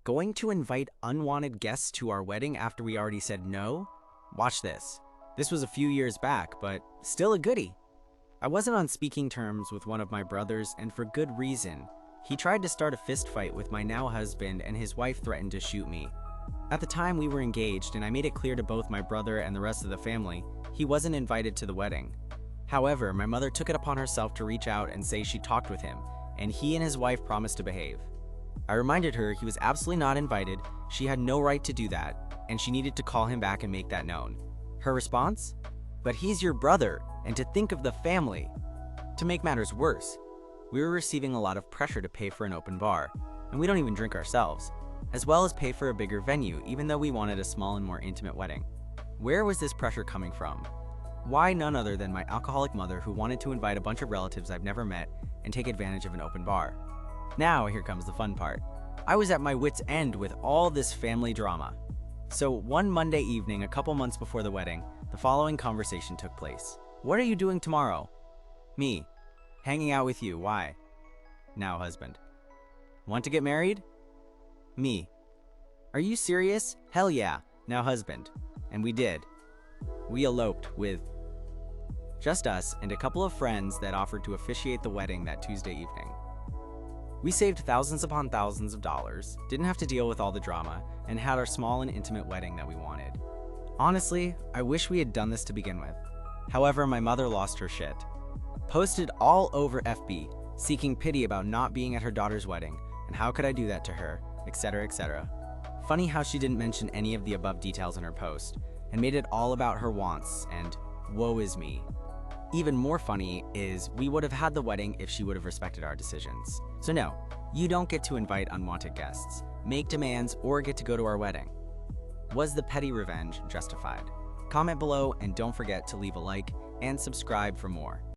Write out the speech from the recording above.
Going to invite unwanted guests to our wedding after we already said no? Watch this. This was a few years back, but still a goodie. I wasn't on speaking terms with one of my brothers, and for good reason. He tried to start a fist fight with my now husband, and his wife threatened to shoot me. At the time, we were engaged, and I made it clear to both my brother and the rest of the family he wasn't invited to the wedding. However, my mother took it upon herself to reach out and say she talked with him, and he and his wife promised to behave. I reminded her he was absolutely not invited, she had no right to do that, and she needed to call him back and make that known. Her response? But he's your brother, and to think of the family. To make matters worse, we were receiving a lot of pressure to pay for an open bar, and we don't even drink ourselves, as well as pay for a bigger venue even though we wanted a small and more intimate wedding. Where was this pressure coming from? Why none other than my alcoholic mother who wanted to invite a bunch of relatives I've never met and take advantage of an open bar. Now here comes the fun part. I was at my wit's end with all this family drama. So one Monday evening, a couple months before the wedding, the following conversation took place. What are you doing tomorrow? Me. Hanging out with you. Why? Now husband. Want to get married? Me. Are you serious? Hell yeah. Now husband. And we did. We eloped with just us and a couple of friends that offered to officiate the wedding that Tuesday evening. We saved thousands upon thousands of dollars, didn't have to deal with all the drama, and had our small and intimate wedding that we wanted. Honestly, I wish we had done this to begin with. However, my mother lost her shit. Posted all over FB, seeking pity about not being at her daughter's wedding, and how could I do that to her, etc, etc. Funny how she didn't mention any of the above details in her post, and made it all about her wants and woe is me. Even more funny is we would have had the wedding if she would have respected our decisions. So no, you don't get to invite unwanted guests, make demands, or get to go to our wedding. Was the petty revenge justified? Comment below and don't forget to leave a like and subscribe for more.